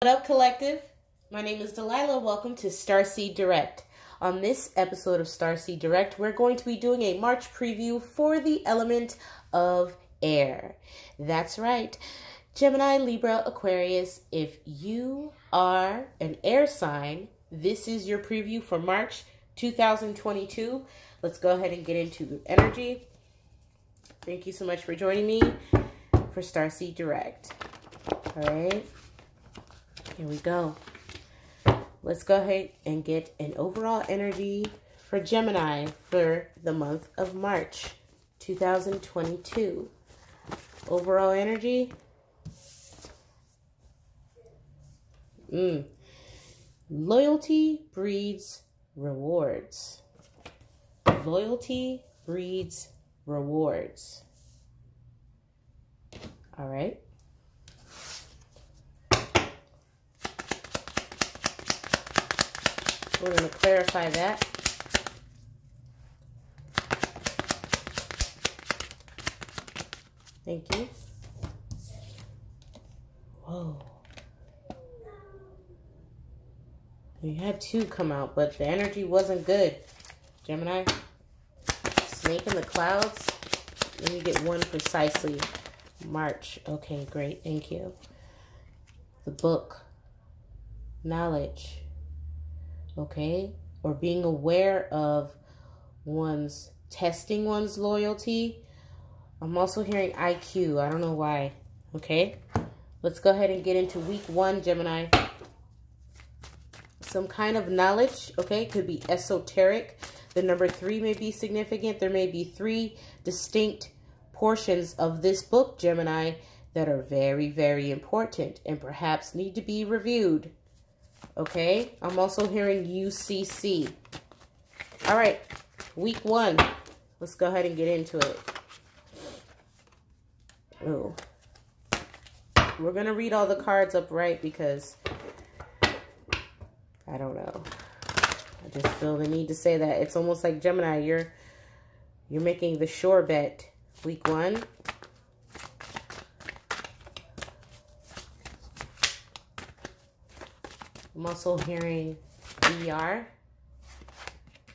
What up, collective? My name is Delilah. Welcome to Starseed Direct. On this episode of Starseed Direct, we're going to be doing a March preview for the element of air. That's right. Gemini, Libra, Aquarius, if you are an air sign, this is your preview for March 2022. Let's go ahead and get into the energy. Thank you so much for joining me for Starseed Direct. All right. Here we go. Let's go ahead and get an overall energy for Gemini for the month of March 2022. Overall energy. Loyalty breeds rewards. Loyalty breeds rewards. All right. We're going to clarify that. Thank you. Whoa. We had two come out, but the energy wasn't good. Gemini. Snake in the clouds. Let me get one precisely. March. Okay, great. Thank you. The book. Knowledge. Okay, or being aware of testing one's loyalty. I'm also hearing IQ. I don't know why. Okay, let's go ahead and get into week one, Gemini. Some kind of knowledge, okay, could be esoteric. The number 3 may be significant. There may be 3 distinct portions of this book, Gemini, that are very, very important and perhaps need to be reviewed. Okay, I'm also hearing UCC. All right, week one. Let's go ahead and get into it. Oh, we're going to read all the cards upright because I don't know. I just feel the need to say that. It's almost like Gemini, you're making the sure bet. Week one. I'm also hearing ER.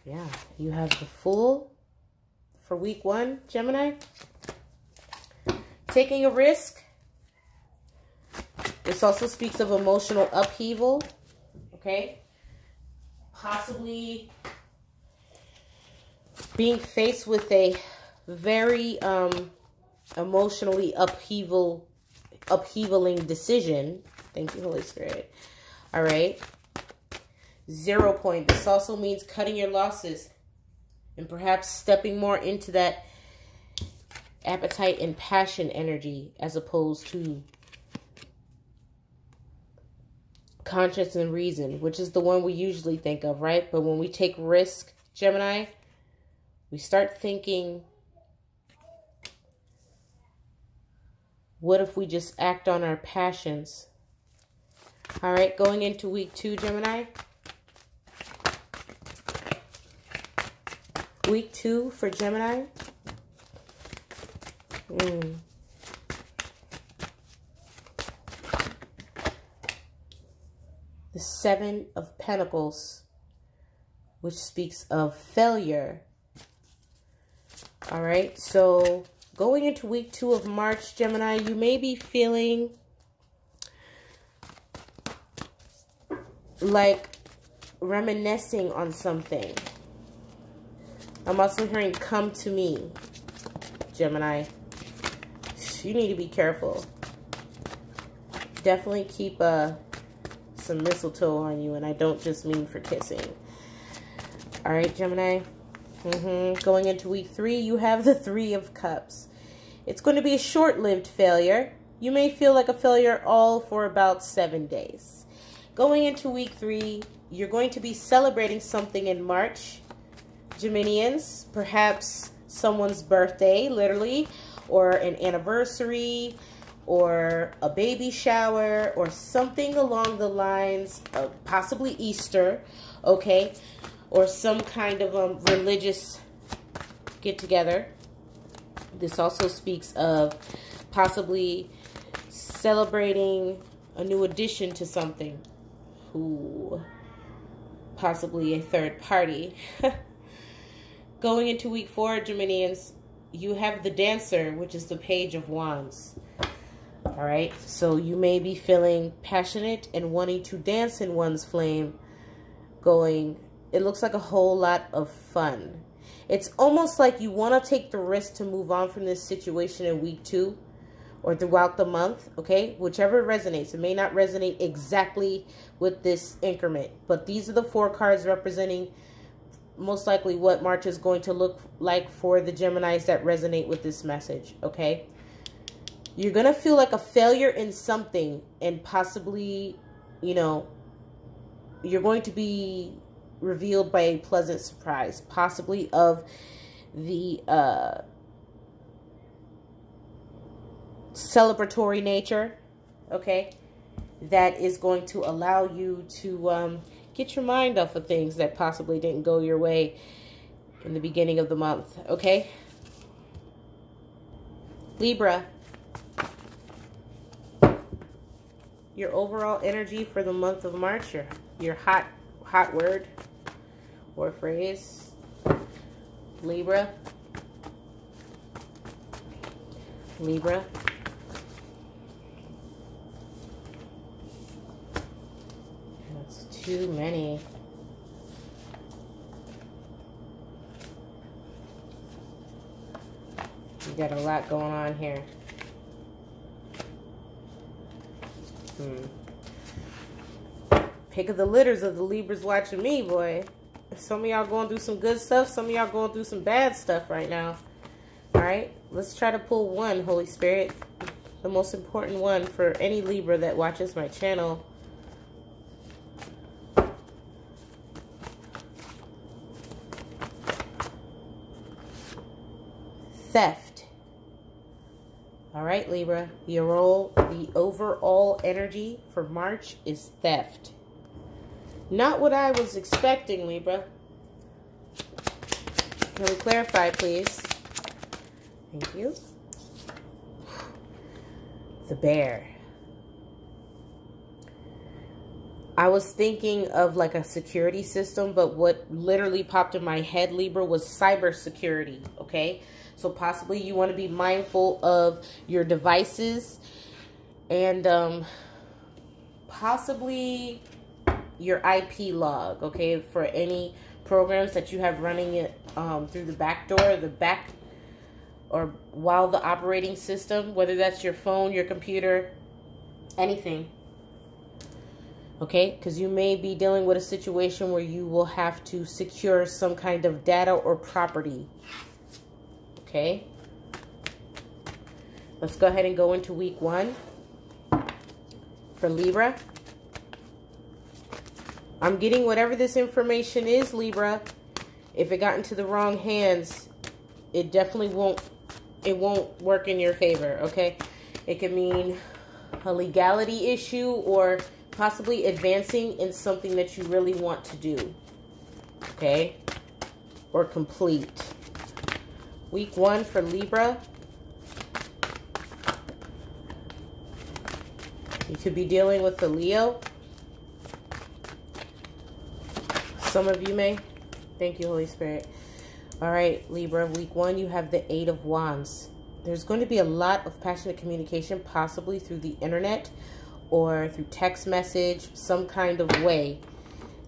Yeah, you have the Fool for week one, Gemini. Taking a risk. This also speaks of emotional upheaval. Okay. Possibly being faced with a very emotionally upheavaling decision. Thank you, Holy Spirit. All right. 0 point. This also means cutting your losses and perhaps stepping more into that appetite and passion energy as opposed to conscience and reason, which is the one we usually think of, right? But when we take risk, Gemini, we start thinking, what if we just act on our passions? All right, going into week 2, Gemini. Week 2 for Gemini. The 7 of Pentacles, which speaks of failure. All right, so going into week 2 of March, Gemini, you may be feeling like reminiscing on something. I'm also hearing come to me, Gemini. You need to be careful. Definitely keep some mistletoe on you, and I don't just mean for kissing. All right, Gemini. Going into week 3, you have the 3 of Cups. It's going to be a short-lived failure. You may feel like a failure all for about 7 days. Going into week 3, you're going to be celebrating something in March, Geminians. Perhaps someone's birthday, literally, or an anniversary, or a baby shower, or something along the lines of possibly Easter, okay? Or some kind of religious get-together. This also speaks of possibly celebrating a new addition to something. Ooh, possibly a third party. Going into week 4, Geminians, you have the Dancer, which is the Page of Wands. All right, so you may be feeling passionate and wanting to dance in one's flame. It looks like a whole lot of fun. It's almost like you want to take the risk to move on from this situation in week 2 or throughout the month, okay? Whichever resonates. It may not resonate exactly with this increment, but these are the 4 cards representing most likely what March is going to look like for the Geminis that resonate with this message, okay? You're going to feel like a failure in something, and possibly, you know, you're going to be revealed by a pleasant surprise, possibly of the celebratory nature, okay, that is going to allow you to get your mind off of things that possibly didn't go your way in the beginning of the month, okay? Libra, your overall energy for the month of March, your hot word or phrase, Libra. That's too many. You got a lot going on here. Pick of the litters of the Libras watching me, boy. Some of y'all going through some good stuff. Some of y'all going through some bad stuff right now. All right, let's try to pull one, Holy Spirit. The most important one for any Libra that watches my channel. Theft. All right, Libra, the overall energy for March is theft. Not what I was expecting, Libra. Can we clarify, please? Thank you. The Bear. I was thinking of like a security system, but what literally popped in my head, Libra, was cybersecurity, okay? So possibly you want to be mindful of your devices and possibly your IP log, okay, for any programs that you have running it through the back door, or while the operating system, whether that's your phone, your computer, anything, okay, because you may be dealing with a situation where you will have to secure some kind of data or property, okay. Let's go ahead and go into week 1 for Libra. I'm getting whatever this information is, Libra. If it got into the wrong hands, it definitely won't work in your favor, okay? It could mean a legality issue or possibly advancing in something that you really want to do, okay? Or complete. Week 1 for Libra. You could be dealing with a Leo. Some of you may. Thank you, Holy Spirit. All right, Libra, week 1, you have the 8 of Wands. There's going to be a lot of passionate communication, possibly through the internet or through text message, some kind of way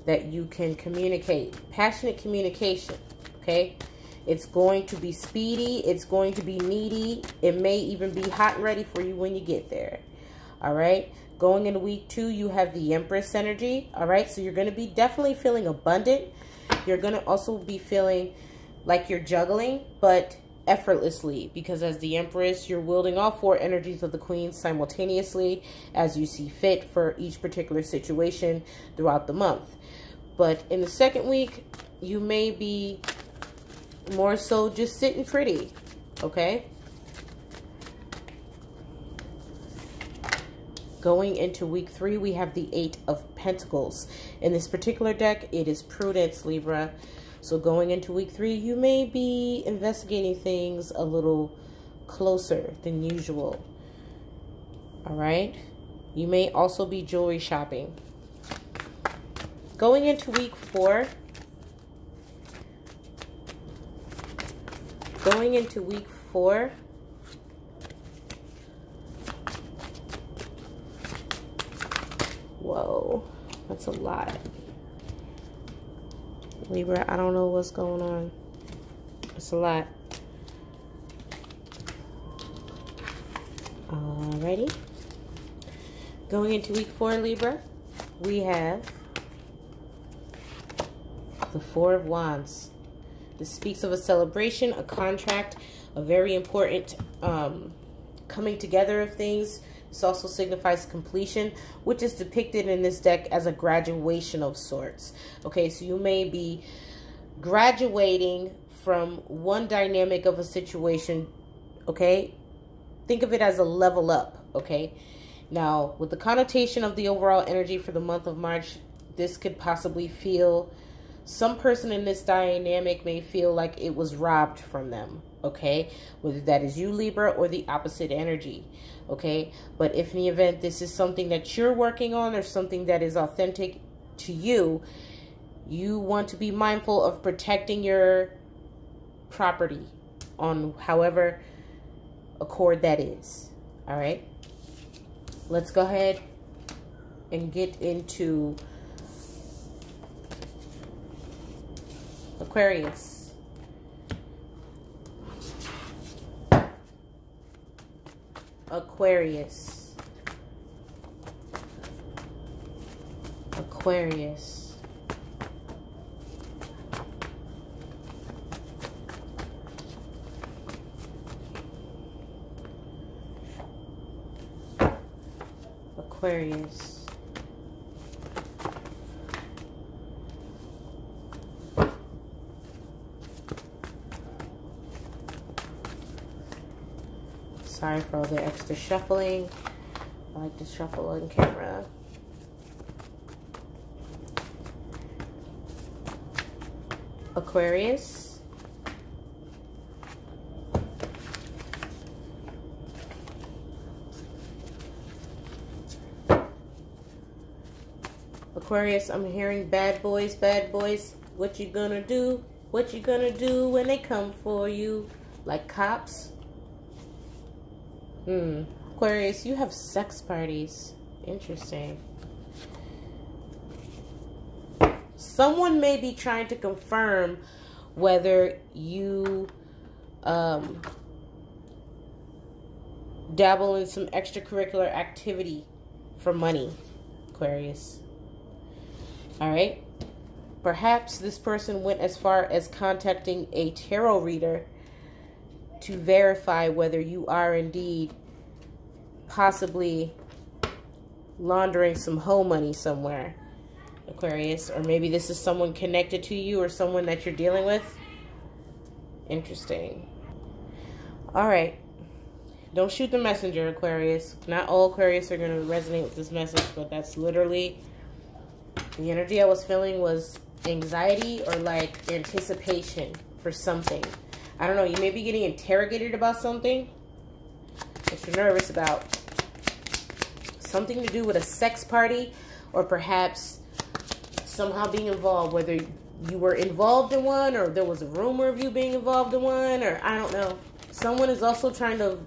that you can communicate. Passionate communication, okay? It's going to be speedy. It's going to be needy. It may even be hot and ready for you when you get there. All right? Going into week 2, you have the Empress energy. All right? So you're going to be definitely feeling abundant. You're going to also be feeling like you're juggling, but effortlessly, because as the Empress, you're wielding all 4 energies of the Queen simultaneously as you see fit for each particular situation throughout the month. But in the second week, you may be more so just sitting pretty, okay? Going into week 3, we have the 8 of Pentacles. In this particular deck, it is Prudence, Libra. So going into week 3, you may be investigating things a little closer than usual. All right? You may also be jewelry shopping. Going into week 4. Going into week 4. Whoa, that's a lot. Libra, I don't know what's going on. It's a lot. Alrighty. Going into week 4, Libra, we have the 4 of Wands. This speaks of a celebration, a contract, a very important coming together of things. This also signifies completion, which is depicted in this deck as a graduation of sorts. Okay, so you may be graduating from one dynamic of a situation, okay? Think of it as a level up, okay? Now, with the connotation of the overall energy for the month of March, this could possibly feel, some person in this dynamic may feel like it was robbed from them, okay? Whether that is you, Libra, or the opposite energy, okay? But if in the event this is something that you're working on or something that is authentic to you, you want to be mindful of protecting your property on however accord that is, all right? Let's go ahead and get into Aquarius. Aquarius. Aquarius. Aquarius. Sorry for all the extra shuffling. I like to shuffle on camera. Aquarius. Aquarius, I'm hearing bad boys, bad boys. What you gonna do? What you gonna do when they come for you? Like cops? Aquarius, you have sex parties. Interesting. Someone may be trying to confirm whether you dabble in some extracurricular activity for money, Aquarius. All right. Perhaps this person went as far as contacting a tarot reader to verify whether you are indeed possibly laundering some hoe money somewhere, Aquarius. Or maybe this is someone connected to you or someone that you're dealing with. Interesting. All right. Don't shoot the messenger, Aquarius. Not all Aquarius are going to resonate with this message, but that's literally the energy I was feeling was anxiety or like anticipation for something. I don't know, you may be getting interrogated about something that you're nervous about. Something to do with a sex party, or perhaps somehow being involved, whether you were involved in one or there was a rumor of you being involved in one, or I don't know. Someone is also trying to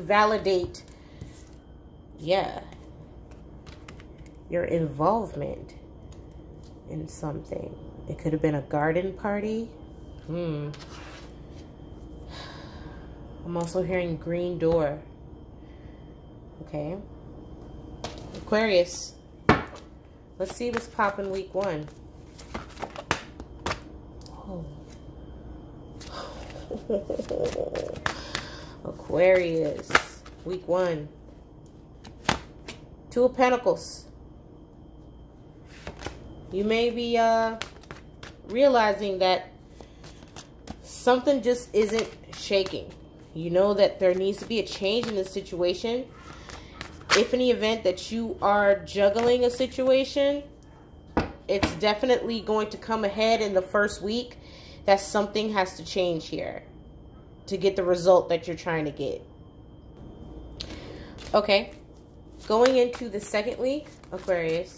validate, yeah, your involvement in something. It could have been a garden party. I'm also hearing green door. Okay. Aquarius. Let's see what's popping week 1. Oh. Aquarius. Week 1. 2 of Pentacles. You may be realizing that something just isn't shaking. You know that there needs to be a change in the situation. If in the event that you are juggling a situation, it's definitely going to come ahead in the first week that something has to change here to get the result that you're trying to get. Okay. Going into the second week, Aquarius.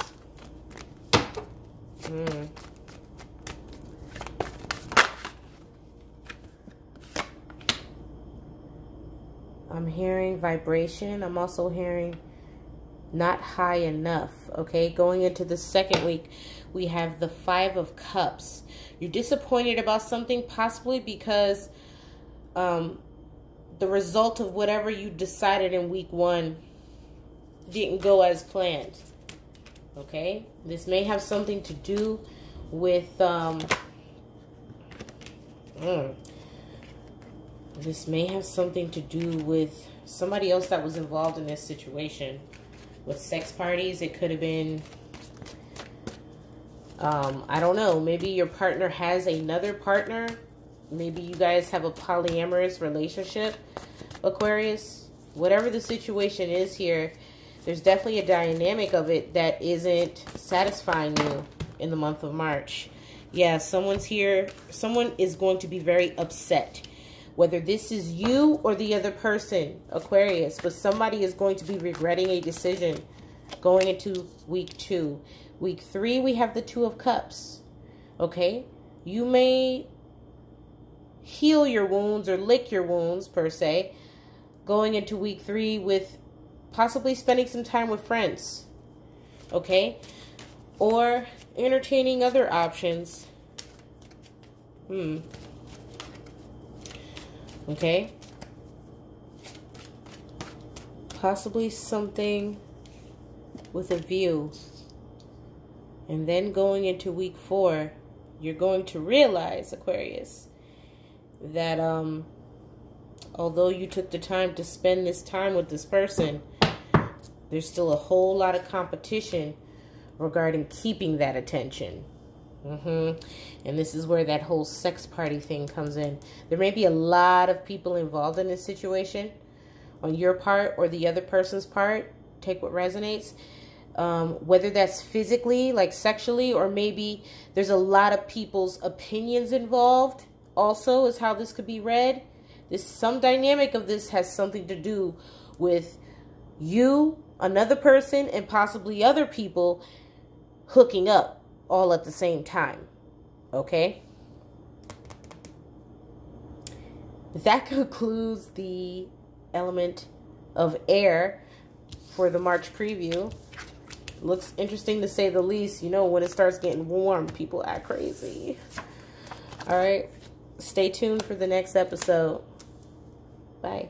I'm hearing vibration. I'm also hearing not high enough. Okay, going into the second week, we have the 5 of Cups. You're disappointed about something, possibly because the result of whatever you decided in week 1 didn't go as planned. Okay, this may have something to do with this may have something to do with somebody else that was involved in this situation. With sex parties, it could have been, I don't know, maybe your partner has another partner. Maybe you guys have a polyamorous relationship, Aquarius. Whatever the situation is here, there's definitely a dynamic of it that isn't satisfying you in the month of March. Yeah, someone's here. Someone is going to be very upset. Whether this is you or the other person, Aquarius, but somebody is going to be regretting a decision going into week 2. Week 3, we have the 2 of Cups. Okay? You may heal your wounds or lick your wounds, per se, going into week 3 with possibly spending some time with friends. Okay? Or entertaining other options. Okay? Possibly something with a view. And then going into week 4, you're going to realize, Aquarius, that although you took the time to spend this time with this person, there's still a whole lot of competition regarding keeping that attention. And this is where that whole sex party thing comes in. There may be a lot of people involved in this situation on your part or the other person's part. Take what resonates. Whether that's physically, like sexually, or maybe there's a lot of people's opinions involved also is how this could be read. Some dynamic of this has something to do with you, another person, and possibly other people hooking up all at the same time. Okay? That concludes the element of air for the March preview. Looks interesting to say the least. You know, when it starts getting warm, people act crazy. All right. Stay tuned for the next episode. Bye.